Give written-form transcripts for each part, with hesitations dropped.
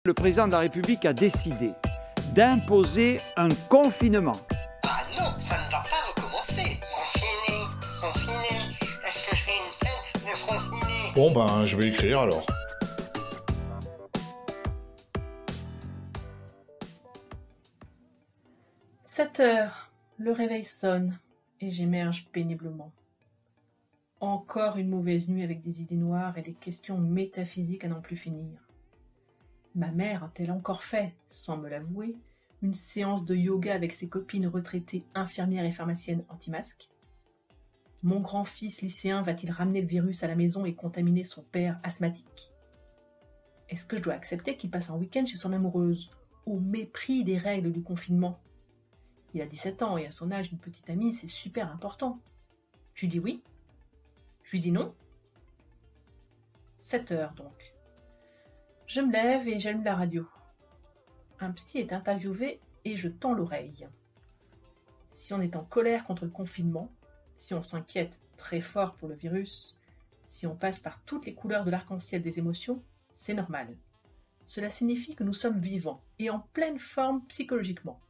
Le président de la République a décidé d'imposer un confinement. Ah non, ça ne va pas recommencer. Confiné. Est-ce que j'ai une peine de confiner? Bon ben, je vais écrire alors. « 7 heures, le réveil sonne et j'émerge péniblement. Encore une mauvaise nuit avec des idées noires et des questions métaphysiques à n'en plus finir. Ma mère a-t-elle encore fait, sans me l'avouer, une séance de yoga avec ses copines retraitées infirmières et pharmaciennes anti-masques? Mon grand-fils lycéen va-t-il ramener le virus à la maison et contaminer son père asthmatique? Est-ce que je dois accepter qu'il passe un week-end chez son amoureuse, au mépris des règles du confinement? Il a 17 ans et à son âge, une petite amie, c'est super important. Je lui dis oui. Je lui dis non. 7 heures donc. Je me lève et j'allume la radio. Un psy est interviewé et je tends l'oreille. Si on est en colère contre le confinement, si on s'inquiète très fort pour le virus, si on passe par toutes les couleurs de l'arc-en-ciel des émotions, c'est normal. Cela signifie que nous sommes vivants et en pleine forme psychologiquement.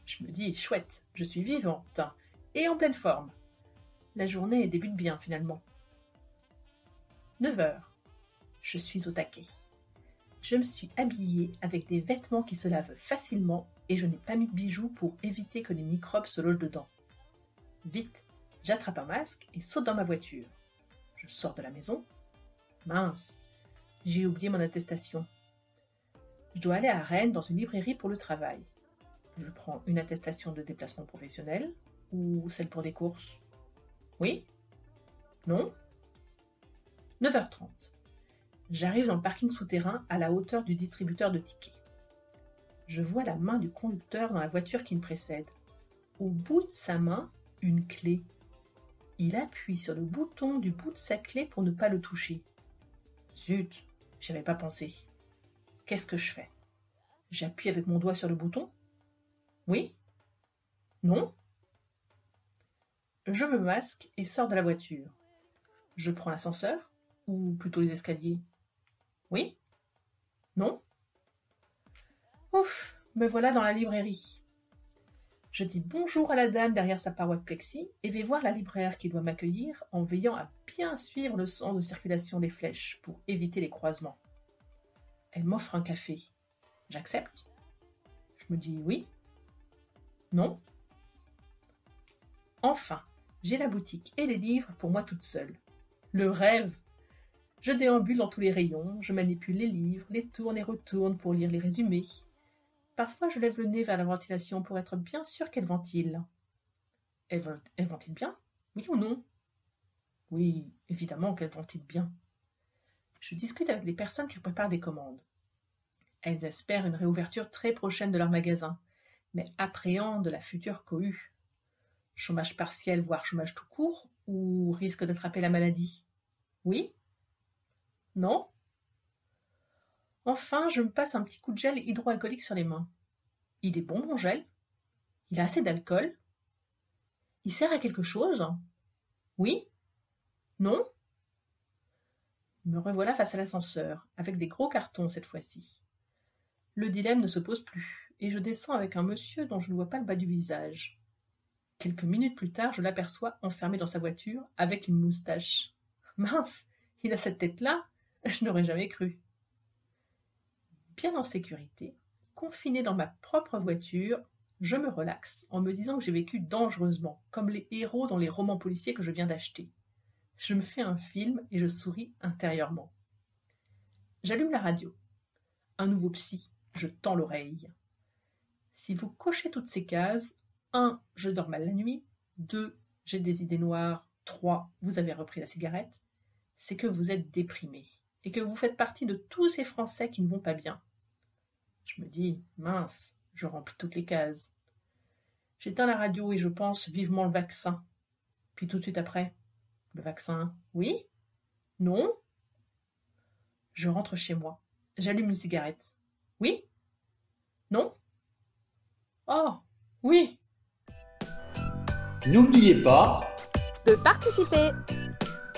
Je me dis, chouette, je suis vivante et en pleine forme. La journée débute bien finalement. 9 heures. Je suis au taquet. Je me suis habillée avec des vêtements qui se lavent facilement et je n'ai pas mis de bijoux pour éviter que les microbes se logent dedans. Vite, j'attrape un masque et saute dans ma voiture. Je sors de la maison. Mince, j'ai oublié mon attestation. Je dois aller à Rennes dans une librairie pour le travail. Je prends une attestation de déplacement professionnel ou celle pour des courses? Oui? Non? 9h30. J'arrive dans le parking souterrain à la hauteur du distributeur de tickets. Je vois la main du conducteur dans la voiture qui me précède. Au bout de sa main, une clé. Il appuie sur le bouton du bout de sa clé pour ne pas le toucher. Zut, j'y avais pas pensé. Qu'est-ce que je fais? J'appuie avec mon doigt sur le bouton? Oui? Non? Je me masque et sors de la voiture. Je prends l'ascenseur, ou plutôt les escaliers? Oui? Non? Ouf, me voilà dans la librairie. Je dis bonjour à la dame derrière sa paroi de plexi et vais voir la libraire qui doit m'accueillir en veillant à bien suivre le sens de circulation des flèches pour éviter les croisements. Elle m'offre un café. J'accepte? Je me dis oui? Non? Enfin, j'ai la boutique et les livres pour moi toute seule. Le rêve! Je déambule dans tous les rayons, je manipule les livres, les tourne et retourne pour lire les résumés. Parfois, je lève le nez vers la ventilation pour être bien sûre qu'elle ventile. Elle ventile bien? Oui ou non? Oui, évidemment qu'elle ventile bien. Je discute avec les personnes qui préparent des commandes. Elles espèrent une réouverture très prochaine de leur magasin, mais appréhendent la future cohue. Chômage partiel, voire chômage tout court, ou risque d'attraper la maladie? Oui? Non? Enfin, je me passe un petit coup de gel hydroalcoolique sur les mains. Il est bon, mon gel? Il a assez d'alcool? Il sert à quelque chose? Oui? Non? Me revoilà face à l'ascenseur, avec des gros cartons cette fois-ci. Le dilemme ne se pose plus, et je descends avec un monsieur dont je ne vois pas le bas du visage. Quelques minutes plus tard, je l'aperçois enfermé dans sa voiture avec une moustache. Mince, il a cette tête-là, je n'aurais jamais cru. Bien en sécurité, confiné dans ma propre voiture, je me relaxe en me disant que j'ai vécu dangereusement, comme les héros dans les romans policiers que je viens d'acheter. Je me fais un film et je souris intérieurement. J'allume la radio. Un nouveau psy, je tends l'oreille. Si vous cochez toutes ces cases, 1. Je dors mal la nuit. 2. J'ai des idées noires. 3. Vous avez repris la cigarette. C'est que vous êtes déprimé et que vous faites partie de tous ces Français qui ne vont pas bien. Je me dis, mince, je remplis toutes les cases. J'éteins la radio et je pense vivement le vaccin. Puis tout de suite après, le vaccin, oui? Non? Je rentre chez moi. J'allume une cigarette. Oui? Non? Oh, oui! N'oubliez pas de participer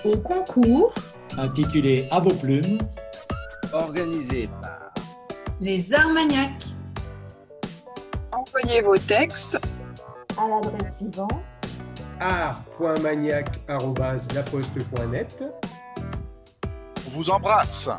au concours intitulé À vos plumes, Organisé par Les Armagnacs. Envoyez vos textes à l'adresse suivante art.magnac@laposte.net. On vous embrasse.